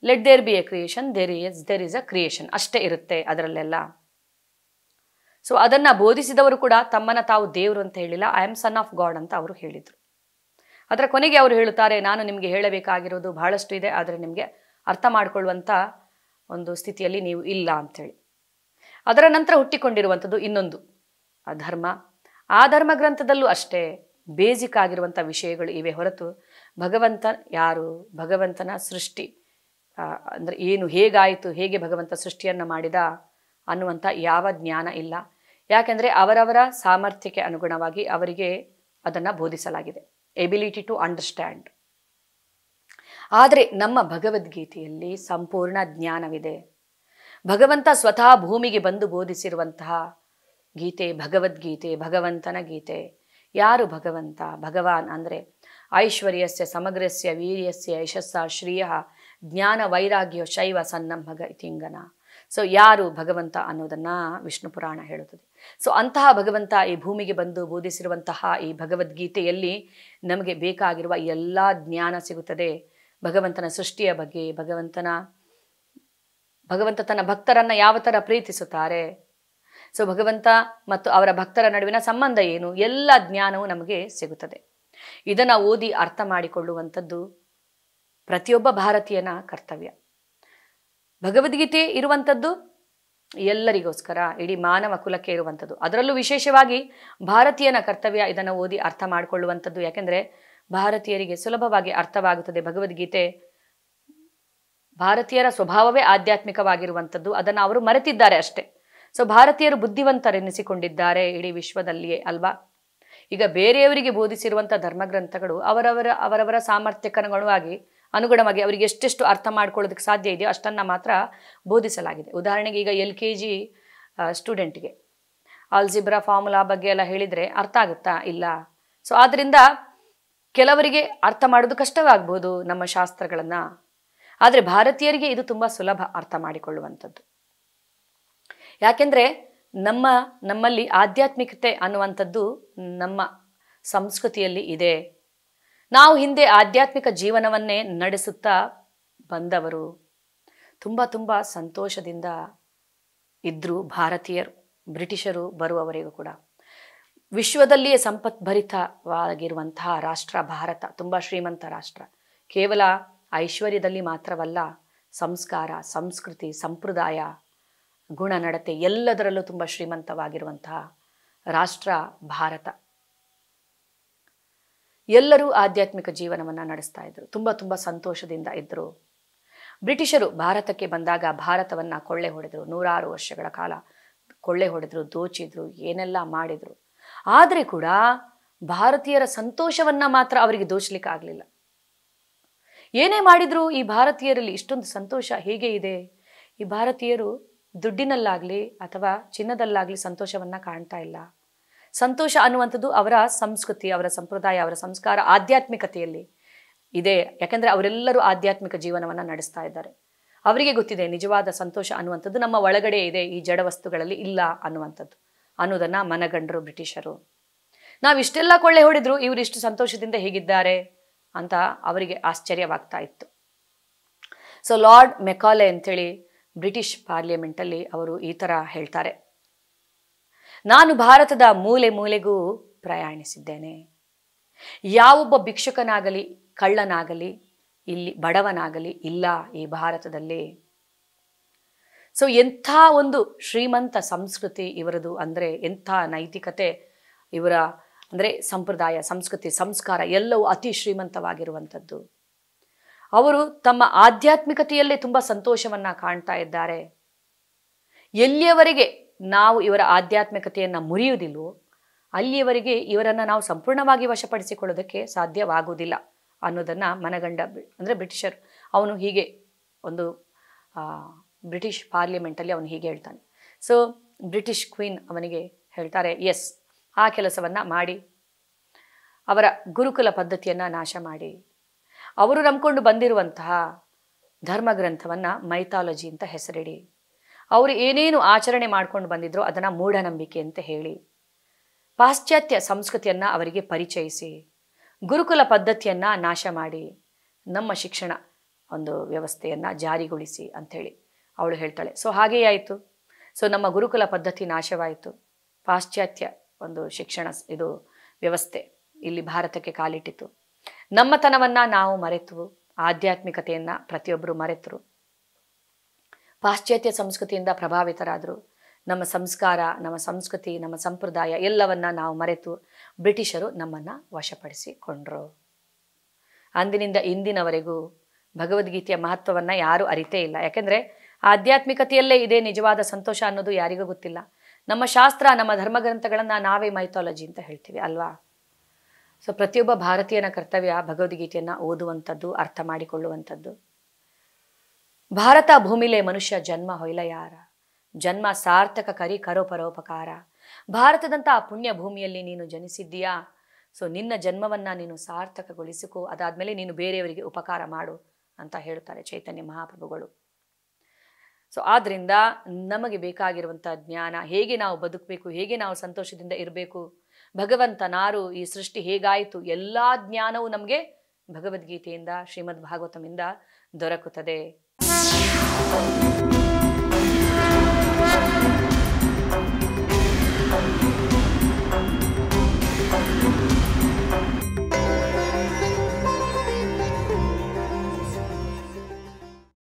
Let there be a creation, there is a creation ಅಷ್ಟೇ ಇರುತ್ತೆ ಅದರಲ್ಲೆಲ್ಲ. ಸೊ ಅದನ್ನು ಬೋಧಿಸಿದವರು ಕೂಡ ತಮ್ಮನ್ನು ತಾವು ದೇವರು ಅಂತ ಹೇಳಿಲ್ಲ, I am son of god ಅಂತ ಅವರು ಹೇಳಿದರು. ಅದರ ಕೊನೆಗೆ ಅವರು ಹೇಳುತ್ತಾರೆ, ನಾನು ನಿಮಗೆ ಹೇಳಬೇಕಾಗಿರೋದು ಬಹಳಷ್ಟು ಇದೆ, ಆದರೆ ನಿಮಗೆ ಅರ್ಥ ಮಾಡಿಕೊಳ್ಳುವಂಥ ಒಂದು ಸ್ಥಿತಿಯಲ್ಲಿ ನೀವು ಇಲ್ಲ ಅಂಥೇಳಿ. ಅದರ ನಂತರ ಹುಟ್ಟಿಕೊಂಡಿರುವಂಥದ್ದು ಇನ್ನೊಂದು ಧರ್ಮ. ಆ ಧರ್ಮ ಗ್ರಂಥದಲ್ಲೂ ಅಷ್ಟೇ ಬೇಸಿಕ್ ಆಗಿರುವಂಥ ವಿಷಯಗಳು ಇವೆ ಹೊರತು ಭಗವಂತ ಯಾರು, ಭಗವಂತನ ಸೃಷ್ಟಿ ಅಂದರೆ ಏನು, ಹೇಗಾಯಿತು, ಹೇಗೆ ಭಗವಂತ ಸೃಷ್ಟಿಯನ್ನು ಮಾಡಿದ ಅನ್ನುವಂಥ ಯಾವ ಜ್ಞಾನ ಇಲ್ಲ. ಯಾಕೆಂದರೆ ಅವರವರ ಸಾಮರ್ಥ್ಯಕ್ಕೆ ಅನುಗುಣವಾಗಿ ಅವರಿಗೆ ಅದನ್ನು ಬೋಧಿಸಲಾಗಿದೆ, ಎಬಿಲಿಟಿ ಟು ಅಂಡರ್ಸ್ಟ್ಯಾಂಡ್. ಆದರೆ ನಮ್ಮ ಭಗವದ್ಗೀತೆಯಲ್ಲಿ ಸಂಪೂರ್ಣ ಜ್ಞಾನವಿದೆ. ಭಗವಂತ ಸ್ವತಃ ಭೂಮಿಗೆ ಬಂದು ಬೋಧಿಸಿರುವಂತಹ ಗೀತೆ ಭಗವದ್ಗೀತೆ, ಭಗವಂತನ ಗೀತೆ. ಯಾರು ಭಗವಂತ? ಭಗವಾನ್ ಅಂದರೆ ಐಶ್ವರ್ಯಸ್ಯ ಸಮಗ್ರಸ್ಯ ವೀರ್ಯಸ್ಯ ಯಶಸ್ಸ ಶ್ರಿಯ ಜ್ಞಾನ ವೈರಾಗ್ಯ ಶೈವ ಸನ್ನಂಭಗ ಇತಿಂಗನ. ಸೊ ಯಾರು ಭಗವಂತ ಅನ್ನೋದನ್ನು ವಿಷ್ಣು ಪುರಾಣ ಹೇಳುತ್ತದೆ. ಸೊ ಅಂತಹ ಭಗವಂತ ಈ ಭೂಮಿಗೆ ಬಂದು ಬೋಧಿಸಿರುವಂತಹ ಈ ಭಗವದ್ಗೀತೆಯಲ್ಲಿ ನಮಗೆ ಬೇಕಾಗಿರುವ ಎಲ್ಲ ಜ್ಞಾನ ಸಿಗುತ್ತದೆ. ಭಗವಂತನ ಸೃಷ್ಟಿಯ ಬಗ್ಗೆ, ಭಗವಂತ ತನ್ನ ಭಕ್ತರನ್ನು ಯಾವ ಥರ ಪ್ರೀತಿಸುತ್ತಾರೆ, ಸೊ ಭಗವಂತ ಮತ್ತು ಅವರ ಭಕ್ತರ ನಡುವಿನ ಸಂಬಂಧ ಏನು, ಎಲ್ಲ ಜ್ಞಾನವೂ ನಮಗೆ ಸಿಗುತ್ತದೆ. ಇದನ್ನು ಓದಿ ಅರ್ಥ ಮಾಡಿಕೊಳ್ಳುವಂಥದ್ದು ಪ್ರತಿಯೊಬ್ಬ ಭಾರತೀಯನ ಕರ್ತವ್ಯ. ಭಗವದ್ಗೀತೆ ಇರುವಂಥದ್ದು ಎಲ್ಲರಿಗೋಸ್ಕರ, ಇಡೀ ಮಾನವ ಕುಲಕ್ಕೆ ಇರುವಂಥದ್ದು. ಅದರಲ್ಲೂ ವಿಶೇಷವಾಗಿ ಭಾರತೀಯನ ಕರ್ತವ್ಯ ಇದನ್ನು ಓದಿ ಅರ್ಥ ಮಾಡಿಕೊಳ್ಳುವಂಥದ್ದು. ಯಾಕೆಂದರೆ ಭಾರತೀಯರಿಗೆ ಸುಲಭವಾಗಿ ಅರ್ಥವಾಗುತ್ತದೆ. ಭಗವದ್ಗೀತೆ ಭಾರತೀಯರ ಸ್ವಭಾವವೇ ಆಧ್ಯಾತ್ಮಿಕವಾಗಿರುವಂಥದ್ದು, ಅದನ್ನು ಅವರು ಮರೆತಿದ್ದಾರೆ ಅಷ್ಟೇ. ಸೊ ಭಾರತೀಯರು ಬುದ್ಧಿವಂತರೆನಿಸಿಕೊಂಡಿದ್ದಾರೆ ಇಡೀ ವಿಶ್ವದಲ್ಲಿಯೇ ಅಲ್ವಾ. ಈಗ ಬೇರೆಯವರಿಗೆ ಬೋಧಿಸಿರುವಂಥ ಧರ್ಮಗ್ರಂಥಗಳು ಅವರವರ ಸಾಮರ್ಥ್ಯಕ್ಕನುಗುಣವಾಗಿ ಅವರಿಗೆ ಎಷ್ಟೆಷ್ಟು ಅರ್ಥ ಮಾಡ್ಕೊಳ್ಳೋದಕ್ಕೆ ಸಾಧ್ಯ ಇದೆಯೋ ಅಷ್ಟನ್ನು ಮಾತ್ರ ಬೋಧಿಸಲಾಗಿದೆ. ಉದಾಹರಣೆಗೆ ಈಗ LKG ಸ್ಟೂಡೆಂಟ್ಗೆ ಆಲ್ಜಿಬ್ರಾ ಫಾರ್ಮುಲಾ ಬಗ್ಗೆ ಎಲ್ಲ ಹೇಳಿದರೆ ಅರ್ಥ ಆಗುತ್ತಾ? ಇಲ್ಲ. ಸೊ ಆದ್ದರಿಂದ ಕೆಲವರಿಗೆ ಅರ್ಥ ಮಾಡೋದು ಕಷ್ಟವಾಗ್ಬೋದು ನಮ್ಮ ಶಾಸ್ತ್ರಗಳನ್ನು. ಆದರೆ ಭಾರತೀಯರಿಗೆ ಇದು ತುಂಬ ಸುಲಭ ಅರ್ಥ ಮಾಡಿಕೊಳ್ಳುವಂಥದ್ದು. ಯಾಕೆಂದರೆ ನಮ್ಮಲ್ಲಿ ಆಧ್ಯಾತ್ಮಿಕತೆ ಅನ್ನುವಂಥದ್ದು ನಮ್ಮ ಸಂಸ್ಕೃತಿಯಲ್ಲಿ ಇದೆ. ನಾವು ಹಿಂದೆ ಆಧ್ಯಾತ್ಮಿಕ ಜೀವನವನ್ನೇ ನಡೆಸುತ್ತಾ ಬಂದವರು. ತುಂಬ ಸಂತೋಷದಿಂದ ಇದ್ದರು ಭಾರತೀಯರು, ಬ್ರಿಟಿಷರು ಬರುವವರೆಗೂ ಕೂಡ. ವಿಶ್ವದಲ್ಲಿಯೇ ಸಂಪತ್ಭರಿತವಾಗಿರುವಂತಹ ರಾಷ್ಟ್ರ ಭಾರತ, ತುಂಬ ಶ್ರೀಮಂತ ರಾಷ್ಟ್ರ. ಕೇವಲ ಐಶ್ವರ್ಯದಲ್ಲಿ ಮಾತ್ರವಲ್ಲ, ಸಂಸ್ಕಾರ, ಸಂಸ್ಕೃತಿ, ಸಂಪ್ರದಾಯ, ಗುಣನಡತೆ ಎಲ್ಲದರಲ್ಲೂ ತುಂಬ ಶ್ರೀಮಂತವಾಗಿರುವಂತಹ ರಾಷ್ಟ್ರ ಭಾರತ. ಎಲ್ಲರೂ ಆಧ್ಯಾತ್ಮಿಕ ಜೀವನವನ್ನು ನಡೆಸ್ತಾ ಇದ್ರು, ತುಂಬ ಸಂತೋಷದಿಂದ ಇದ್ದರು. ಬ್ರಿಟಿಷರು ಭಾರತಕ್ಕೆ ಬಂದಾಗ ಭಾರತವನ್ನು ಕೊಳ್ಳೆ ಹೊಡೆದರು, 100 ವರ್ಷಗಳ ಕಾಲ ಕೊಳ್ಳೆ ಹೊಡೆದ್ರು, ದೋಚಿದ್ರು, ಏನೆಲ್ಲ ಮಾಡಿದರು. ಆದರೆ ಕೂಡ ಭಾರತೀಯರ ಸಂತೋಷವನ್ನು ಮಾತ್ರ ಅವರಿಗೆ ದೋಚಲಿಕ್ಕೆ ಆಗಲಿಲ್ಲ. ಏನೇ ಮಾಡಿದ್ರು ಈ ಭಾರತೀಯರಲ್ಲಿ ಇಷ್ಟೊಂದು ಸಂತೋಷ ಹೇಗೆ ಇದೆ? ಈ ಭಾರತೀಯರು ದುಡ್ಡಿನಲ್ಲಾಗಲಿ ಅಥವಾ ಚಿನ್ನದಲ್ಲಾಗಲಿ ಸಂತೋಷವನ್ನು ಕಾಣ್ತಾ ಇಲ್ಲ. ಸಂತೋಷ ಅನ್ನುವಂಥದ್ದು ಅವರ ಸಂಸ್ಕೃತಿ, ಅವರ ಸಂಪ್ರದಾಯ, ಅವರ ಸಂಸ್ಕಾರ, ಆಧ್ಯಾತ್ಮಿಕತೆಯಲ್ಲಿ ಇದೆ. ಯಾಕೆಂದರೆ ಅವರೆಲ್ಲರೂ ಆಧ್ಯಾತ್ಮಿಕ ಜೀವನವನ್ನು ನಡೆಸ್ತಾ ಇದ್ದಾರೆ. ಅವರಿಗೆ ಗೊತ್ತಿದೆ ನಿಜವಾದ ಸಂತೋಷ ಅನ್ನುವಂಥದ್ದು ನಮ್ಮ ಒಳಗಡೆ ಇದೆ, ಈ ಜಡ ವಸ್ತುಗಳಲ್ಲಿ ಇಲ್ಲ ಅನ್ನೋದನ್ನು ಮನಗಂಡರು ಬ್ರಿಟಿಷರು. ನಾವು ಇಷ್ಟೆಲ್ಲ ಕೊಳ್ಳೆ ಹೊಡೆದ್ರು ಇವರು ಇಷ್ಟು ಸಂತೋಷದಿಂದ ಹೇಗಿದ್ದಾರೆ ಅಂತ ಅವರಿಗೆ ಆಶ್ಚರ್ಯವಾಗ್ತಾ ಇತ್ತು. ಸೊ ಲಾರ್ಡ್ ಮೆಕಾಲೆ ಅಂತೇಳಿ ಬ್ರಿಟಿಷ್ ಪಾರ್ಲಿಮೆಂಟಲ್ಲಿ ಅವರು ಈ ಥರ ಹೇಳ್ತಾರೆ, ನಾನು ಭಾರತದ ಮೂಲೆ ಮೂಲೆಗೂ ಪ್ರಯಾಣಿಸಿದ್ದೇನೆ. ಯಾವೊಬ್ಬ ಭಿಕ್ಷುಕನಾಗಲಿ ಕಳ್ಳನಾಗಲಿ ಇಲ್ಲಿ ಬಡವನಾಗಲಿ ಇಲ್ಲ ಈ ಭಾರತದಲ್ಲಿ. ಸೊ ಎಂಥ ಒಂದು ಶ್ರೀಮಂತ ಸಂಸ್ಕೃತಿ ಇವರದು, ಅಂದರೆ ಎಂಥ ನೈತಿಕತೆ ಇವರ, ಅಂದರೆ ಸಂಪ್ರದಾಯ, ಸಂಸ್ಕೃತಿ, ಸಂಸ್ಕಾರ ಎಲ್ಲವೂ ಅತಿ ಶ್ರೀಮಂತವಾಗಿರುವಂಥದ್ದು. ಅವರು ತಮ್ಮ ಆಧ್ಯಾತ್ಮಿಕತೆಯಲ್ಲೇ ತುಂಬ ಸಂತೋಷವನ್ನು ಕಾಣ್ತಾ ಇದ್ದಾರೆ. ಎಲ್ಲಿಯವರೆಗೆ ನಾವು ಇವರ ಆಧ್ಯಾತ್ಮಿಕತೆಯನ್ನು ಮುರಿಯುವುದಿಲ್ಲವೋ ಅಲ್ಲಿಯವರೆಗೆ ಇವರನ್ನು ನಾವು ಸಂಪೂರ್ಣವಾಗಿ ವಶಪಡಿಸಿಕೊಳ್ಳೋದಕ್ಕೆ ಸಾಧ್ಯವಾಗುವುದಿಲ್ಲ ಅನ್ನೋದನ್ನು ಮನಗಂಡ ಅಂದರೆ ಬ್ರಿಟಿಷರು ಅವನು ಹೀಗೆ ಒಂದು ಬ್ರಿಟಿಷ್ ಪಾರ್ಲಿಮೆಂಟಲ್ಲಿ ಅವನು ಹೀಗೆ ಹೇಳ್ತಾನೆ. ಸೊ ಬ್ರಿಟಿಷ್ ಕ್ವೀನ್ ಅವನಿಗೆ ಹೇಳ್ತಾರೆ, ಎಸ್, ಆ ಕೆಲಸವನ್ನು ಮಾಡಿ, ಅವರ ಗುರುಕುಲ ಪದ್ಧತಿಯನ್ನು ನಾಶ ಮಾಡಿ, ಅವರು ನಂಬಿಕೊಂಡು ಬಂದಿರುವಂತಹ ಧರ್ಮಗ್ರಂಥವನ್ನು ಮೈಥಾಲಜಿ ಅಂತ ಹೆಸರಿಡಿ, ಅವರು ಏನೇನು ಆಚರಣೆ ಮಾಡ್ಕೊಂಡು ಬಂದಿದ್ರೋ ಅದನ್ನು ಮೂಢನಂಬಿಕೆ ಅಂತ ಹೇಳಿ, ಪಾಶ್ಚಾತ್ಯ ಸಂಸ್ಕೃತಿಯನ್ನು ಅವರಿಗೆ ಪರಿಚಯಿಸಿ, ಗುರುಕುಲ ಪದ್ಧತಿಯನ್ನು ನಾಶ ಮಾಡಿ, ನಮ್ಮ ಶಿಕ್ಷಣ ಒಂದು ವ್ಯವಸ್ಥೆಯನ್ನು ಜಾರಿಗೊಳಿಸಿ ಅಂಥೇಳಿ ಅವಳು ಹೇಳ್ತಾಳೆ. ಸೊ ಹಾಗೆಯೇ ಆಯಿತು. ಸೊ ನಮ್ಮ ಗುರುಕುಲ ಪದ್ಧತಿ ನಾಶವಾಯಿತು, ಪಾಶ್ಚಾತ್ಯ ಒಂದು ಶಿಕ್ಷಣ ಇದು ವ್ಯವಸ್ಥೆ ಇಲ್ಲಿ ಭಾರತಕ್ಕೆ ಕಾಲಿಟ್ಟಿತು. ನಮ್ಮತನವನ್ನು ನಾವು ಮರೆತು, ಆಧ್ಯಾತ್ಮಿಕತೆಯನ್ನು ಪ್ರತಿಯೊಬ್ಬರು ಮರೆತರು, ಪಾಶ್ಚಾತ್ಯ ಸಂಸ್ಕೃತಿಯಿಂದ ಪ್ರಭಾವಿತರಾದರು. ನಮ್ಮ ಸಂಸ್ಕಾರ, ನಮ್ಮ ಸಂಸ್ಕೃತಿ, ನಮ್ಮ ಸಂಪ್ರದಾಯ ಎಲ್ಲವನ್ನ ನಾವು ಮರೆತು ಬ್ರಿಟಿಷರು ನಮ್ಮನ್ನು ವಶಪಡಿಸಿಕೊಂಡ್ರು. ಅಂದಿನಿಂದ ಇಂದಿನವರೆಗೂ ಭಗವದ್ಗೀತೆಯ ಮಹತ್ವವನ್ನು ಯಾರೂ ಅರಿತೇ ಇಲ್ಲ. ಯಾಕೆಂದರೆ ಆಧ್ಯಾತ್ಮಿಕತೆಯಲ್ಲೇ ಇದೇ ನಿಜವಾದ ಸಂತೋಷ ಅನ್ನೋದು ಯಾರಿಗೂ ಗೊತ್ತಿಲ್ಲ. ನಮ್ಮ ಶಾಸ್ತ್ರ, ನಮ್ಮ ಧರ್ಮಗ್ರಂಥಗಳನ್ನು ನಾವೇ ಮೈಥಾಲಜಿ ಅಂತ ಹೇಳ್ತೀವಿ ಅಲ್ವಾ? ಸೊ ಪ್ರತಿಯೊಬ್ಬ ಭಾರತೀಯನ ಕರ್ತವ್ಯ ಭಗವದ್ಗೀತೆಯನ್ನು ಓದುವಂಥದ್ದು, ಅರ್ಥ ಮಾಡಿಕೊಳ್ಳುವಂಥದ್ದು. ಭಾರತ ಭೂಮಿಲೇ ಮನುಷ್ಯ ಜನ್ಮ ಹೊಯ್ಲಯಾರ, ಜನ್ಮ ಸಾರ್ಥಕ ಕರಿ ಕರೋ ಪರೋಪಕಾರ. ಭಾರತದಂಥ ಆ ಪುಣ್ಯ ಭೂಮಿಯಲ್ಲಿ ನೀನು ಜನಿಸಿದ್ದೀಯಾ, ಸೊ ನಿನ್ನ ಜನ್ಮವನ್ನು ನೀನು ಸಾರ್ಥಕಗೊಳಿಸಿಕೋ, ಅದಾದಮೇಲೆ ನೀನು ಬೇರೆಯವರಿಗೆ ಉಪಕಾರ ಮಾಡು ಅಂತ ಹೇಳ್ತಾರೆ ಚೈತನ್ಯ ಮಹಾಪ್ರಭುಗಳು. ಸೊ ಆದ್ದರಿಂದ ನಮಗೆ ಬೇಕಾಗಿರುವಂಥ ಜ್ಞಾನ, ಹೇಗೆ ನಾವು ಬದುಕಬೇಕು, ಹೇಗೆ ನಾವು ಸಂತೋಷದಿಂದ ಇರಬೇಕು, ಭಗವಂತನಾರು, ಈ ಸೃಷ್ಟಿ ಹೇಗಾಯಿತು, ಎಲ್ಲ ಜ್ಞಾನವು ನಮಗೆ ಭಗವದ್ಗೀತೆಯಿಂದ, ಶ್ರೀಮದ್ ಭಾಗವತಮಿಂದ ದೊರಕುತ್ತದೆ.